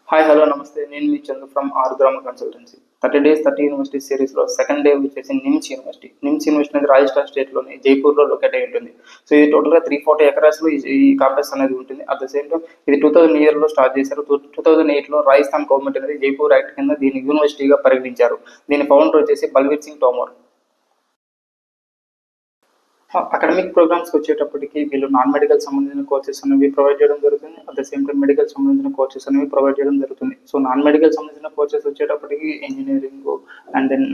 Hi hello నమస్తే, నేను మీ Chandu from Arugrama consultancy. 30 days 30 university సిరీస్లో సెకండ్ డే వచ్చేసి నిమ్స్ యూనివర్సిటీ అనేది రాజస్థాన్ స్టేట్లోని జైపూర్లో లొకేట్ అయి ఉంటుంది. సో ఇది టోటల్గా 340 ఎకరాస్లో ఈ కాంపస్ అనేది ఉంటుంది. అట్ ద సేమ్ టైం ఇది 2000 ఇయర్లో స్టార్ట్ చేశారు. 2008లో రాజస్థాన్ గవర్నమెంట్ అనేది జైపూర్ యాక్ట్ కింద దీన్ని యూనివర్సిటీగా పరిగణించారు. దీని ఫౌండర్ వచ్చేసి బల్వీర్ సింగ్ తోమర్. అకాడమిక్ ప్రోగ్రామ్స్కి వచ్చేటప్పటికి వీళ్ళు నాన్ మెడికల్ సంబంధించిన కోర్సెస్ అనేవి ప్రొవైడ్ చేయడం జరుగుతుంది. At the same time medical సంబంధించిన కోర్సెస్ అనేవి ప్రొవైడ్ చేయడం జరుగుతుంది. సో నాన్ మెడికల్ సంబంధించిన కోర్సెస్ వచ్చేటప్పటికి engineering and then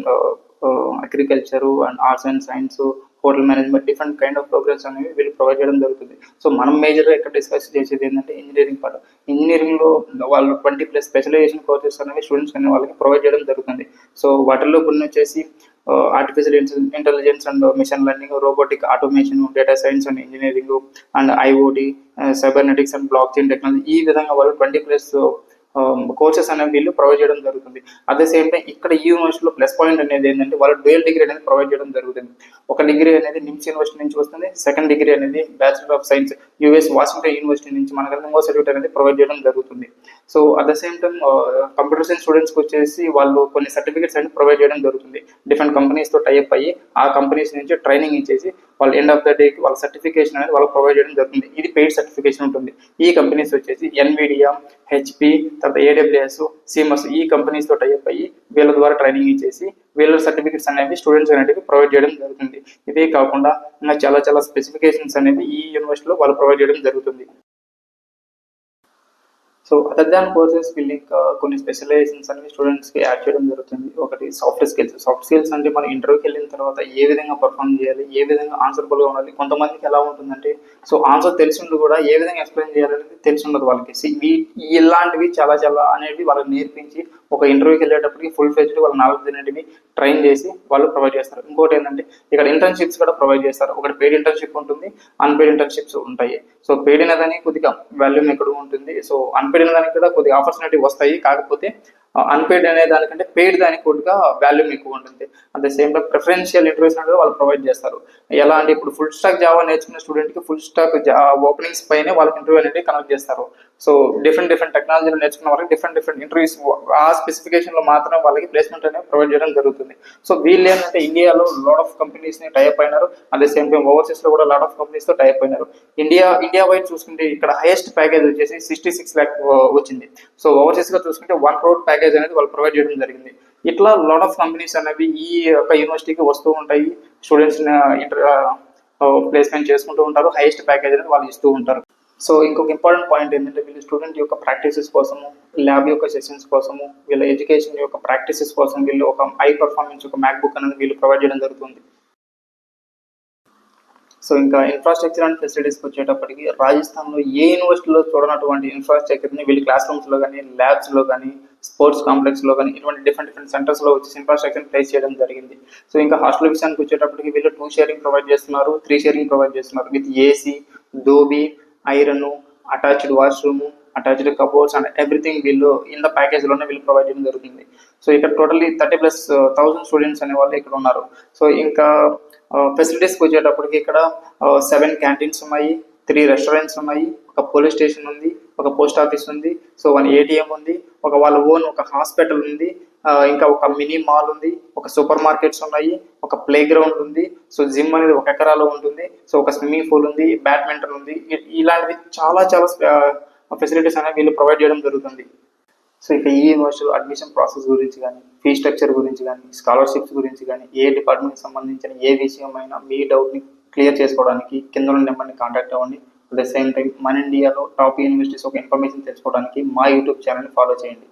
agriculture and arts and science, hotel management, different kind of programs అనేవి వీళ్ళు ప్రొవైడ్ చేయడం జరుగుతుంది. సో మనం మేజర్గా ఇక్కడ డిస్కస్ చేసేది ఏంటంటే ఇంజనీరింగ్ పార్ట్. ఇంజనీరింగ్లో వాళ్ళు 20+ స్పెషలైజేషన్ కోర్సెస్ అనేవి స్టూడెంట్స్ అనే వాళ్ళకి ప్రొవైడ్ చేయడం జరుగుతుంది. సో వాటిల్లో కొన్ని వచ్చేసి artificial intelligence and machine learning, robotic automation, data science and engineering and IoT, cybernetics and block chain technology. ఈ విధంగా వాళ్ళు 20+ కోర్సెస్ అనేవి వీళ్ళు ప్రొవైడ్ చేయడం జరుగుతుంది. అట్ ద సేమ్ టైం ఇక్కడ ఈ యూనివర్సిటీలో ప్లస్ పాయింట్ అనేది ఏంటంటే వాళ్ళు డ్యూయల్ డిగ్రీ అనేది ప్రొవైడ్ చేయడం జరుగుతుంది. ఒక డిగ్రీ అనేది నిమ్స్ యూనివర్సిటీ నుంచి వస్తుంది, సెకండ్ డిగ్రీ అనేది bachelor of science US Washington university నుంచి మనకు ఇంకో సర్టిఫికేట్ అనేది ప్రొవైడ్ చేయడం జరుగుతుంది. So at the same time computer science స్టూడెంట్స్కి వచ్చేసి వాళ్ళు కొన్ని సర్టిఫికేట్స్ అనేది ప్రొవైడ్ చేయడం జరుగుతుంది. డిఫరెంట్ కంపెనీస్తో టైప్ అయ్యి ఆ కంపెనీస్ నుంచి ట్రైనింగ్ ఇచ్చేసి వాళ్ళు ఎండ్ ఆఫ్ ద డేకి వాళ్ళ సర్టిఫికేషన్ అనేది వాళ్ళకి ప్రొవైడ్ చేయడం జరుగుతుంది. ఇది పెయిడ్ సర్టిఫికేషన్ ఉంటుంది. ఈ కంపెనీస్ వచ్చేసి ఎన్విడియా, హెచ్పి, తర్వాత ఏడబ్ల్యూఎస్, సిఎంఎస్, ఈ కంపెనీస్తో టైప్ అయ్యి వీళ్ళ ద్వారా ట్రైనింగ్ ఇచ్చేసి వీళ్ళ సర్టిఫికేట్స్ అనేవి స్టూడెంట్స్ అనేవి ప్రొవైడ్ చేయడం జరుగుతుంది. ఇదే కాకుండా ఇంకా చాలా స్పెసిఫికేషన్స్ అనేవి ఈ యూనివర్సిటీలో వాళ్ళు ప్రొవైడ్ చేయడం జరుగుతుంది. సో అదర్ దాన్ కోర్సెస్ వీళ్ళు ఇంకా కొన్ని స్పెషలైజేషన్స్ అనేవి స్టూడెంట్స్కి యాడ్ చేయడం జరుగుతుంది. ఒకటి సాఫ్ట్ స్కిల్స్ అంటే మనం ఇంటర్వ్యూకి వెళ్ళిన తర్వాత ఏ విధంగా పర్ఫామ్ చేయాలి, ఏ విధంగా ఆన్సర్బుల్గా ఉండాలి. కొంతమందికి ఎలా ఉంటుందంటే సో ఆన్సర్ తెలిసిండు కూడా ఏ విధంగా ఎక్స్ప్లెయిన్ చేయాలనేది తెలిసి ఉండదు వాళ్ళకి. ఇలాంటివి చాలా అనేవి వాళ్ళకి నేర్పించి ఒక ఇంటర్వ్యూకి వెళ్ళేటప్పటికి ఫుల్ ఫ్లెజ్డ్ వాళ్ళ నాలెడ్జ్ అనేటివి ట్రైన్ చేసి వాళ్ళు ప్రొవైడ్ చేస్తారు. ఇంకోటి ఏంటంటే ఇక్కడ ఇంటర్న్షిప్స్ కూడా ప్రొవైడ్ చేస్తారు. ఒకటి పెయిడ్ ఇంటర్న్షిప్ ఉంటుంది, అన్పెయిడ్ ఇంటర్న్షిప్స్ ఉంటాయి. సో పెయిడ్ అనేదాన్ని కొద్దిగా వాల్యూమ్ ఎక్కడ ఉంటుంది, సో అన్పెయిడ్ అనేదానికి కూడా కొద్దిగా ఆపర్చునిటీ వస్తాయి. కాకపోతే అన్పెయిడ్ అనే దానికంటే పెయిడ్ దానికి కొద్దిగా వాల్యూమ్ ఎక్కువ ఉంటుంది. At the same time preferential interviews అనేది వాళ్ళు ప్రొవైడ్ చేస్తారు. ఎలా అంటే ఇప్పుడు ఫుల్ స్టాక్ జావా నేర్చుకున్న స్టూడెంట్కి ఫుల్ స్టాక్ ఓపెనింగ్స్ పైనే వాళ్ళకి ఇంటర్వ్యూ అనేది కనెక్ట్ చేస్తారు. సో డిఫరెంట్ టెక్నాలజీలు నేర్చుకున్న వాళ్ళకి డిఫరెంట్ ఇంటర్వ్యూస్ ఆ స్పెసిఫికేషన్లో మాత్రం వాళ్ళకి ప్లేస్మెంట్ అనేది ప్రొవైడ్ చేయడం జరుగుతుంది. సో వీళ్ళు ఏంటంటే ఇండియాలో లాట్ ఆఫ్ కంపెనీస్ని టైప్ అయినారు. అట్ ద సేమ్ టైం ఓవర్సీస్లో కూడా లాట్ ఆఫ్ కంపెనీస్తో టైప్ అయినారు. ఇండియా వైడ్ చూసుకుంటే ఇక్కడ హైయెస్ట్ ప్యాకేజ్ వచ్చేసి 66 lakh వచ్చింది. సో ఓవర్సీస్గా చూసుకుంటే 1 crore ప్యాకేజ్ అనేది వాళ్ళు ప్రొవైడ్ చేయడం జరిగింది. ఇట్లా లాట్ ఆఫ్ కంపెనీస్ అనేవి ఈ యొక్క యూనివర్సిటీకి వస్తూ ఉంటాయి. స్టూడెంట్స్ని ప్లేస్మెంట్ చేసుకుంటూ ఉంటారు. హైయెస్ట్ ప్యాకేజ్ అనేది వాళ్ళు ఇస్తూ ఉంటారు. సో ఇంకొక ఇంపార్టెంట్ పాయింట్ ఏంటంటే వీళ్ళు స్టూడెంట్ యొక్క ప్రాక్టీసెస్ కోసము, ల్యాబ్ యొక్క సెషన్స్ కోసము, వీళ్ళ ఎడ్యుకేషన్ యొక్క ప్రాక్టీసెస్ కోసం వీళ్ళు ఒక హై పర్ఫార్మెన్స్ ఒక మ్యాక్బుక్ అనేది వీళ్ళు ప్రొవైడ్ చేయడం జరుగుతుంది. సో ఇంకా ఇన్ఫ్రాస్ట్రక్చర్ అండ్ ఫెసిలిటీస్కి వచ్చేటప్పటికి రాజస్థాన్లో ఏ యూనివర్సిటీలో చూడనటువంటి ఇన్ఫ్రాస్ట్రక్చర్ని వీళ్ళు క్లాస్ రూమ్స్లో కానీ, ల్యాబ్స్లో కానీ, స్పోర్ట్స్ కాంప్లెక్స్లో కానీ ఇటువంటి డిఫరెంట్ సెంటర్స్లో వచ్చేసి ఇన్ఫ్రాస్ట్రక్చర్ ప్లేస్ చేయడం జరిగింది. సో ఇంకా హాస్టల్ విషయానికి వచ్చేటప్పటికి వీళ్ళు 2 sharing ప్రొవైడ్ చేస్తున్నారు, 3 sharing ప్రొవైడ్ చేస్తున్నారు with AC, dhobi, iron, attached washroom, attached cupboards and everything వీళ్ళు ఇన్ ద ప్యాకేజ్లోనే వీళ్ళు ప్రొవైడ్ చేయడం జరుగుతుంది. సో ఇక్కడ టోటల్లీ 30,000+ స్టూడెంట్స్ అనే వాళ్ళు ఇక్కడ ఉన్నారు. సో ఇంకా ఫెసిలిటీస్కి వచ్చేటప్పటికి ఇక్కడ 7 క్యాంటీన్స్ ఉన్నాయి, 3 రెస్టారెంట్స్ ఉన్నాయి, ఒక పోలీస్ స్టేషన్ ఉంది, ఒక పోస్ట్ ఆఫీస్ ఉంది, సో 1 ATM ఉంది, వాళ్ళ ఓన్ ఒక హాస్పిటల్ ఉంది, ఇంకా ఒక మినీ మాల్ ఉంది, ఒక సూపర్ మార్కెట్స్ ఉన్నాయి, ఒక ప్లే గ్రౌండ్ ఉంది, సో జిమ్ అనేది 1 ఎకరాలో ఉంటుంది, సో ఒక స్విమ్మింగ్ పూల్ ఉంది, బ్యాడ్మింటన్ ఉంది. ఇలాంటివి చాలా ఫెసిలిటీస్ అనేవి వీళ్ళు ప్రొవైడ్ చేయడం జరుగుతుంది. సో ఇక ఈ యూనివర్సిటీలో అడ్మిషన్ ప్రాసెస్ గురించి కానీ, ఫీ స్ట్రక్చర్ గురించి కానీ, స్కాలర్షిప్స్ గురించి కానీ, ఏ డిపార్ట్మెంట్కి సంబంధించిన ఏ విషయమైనా మీ డౌట్ని క్లియర్ చేసుకోవడానికి కింద ఉన్న నెంబర్ని కాంటాక్ట్ అవ్వండి. అట్ ద సేమ్ టైం మన ఇండియాలో టాప్ యూనివర్సిటీస్ ఒక ఇన్ఫర్మేషన్ తెలుసుకోవడానికి మా యూట్యూబ్ ఛానల్ని ఫాలో చేయండి.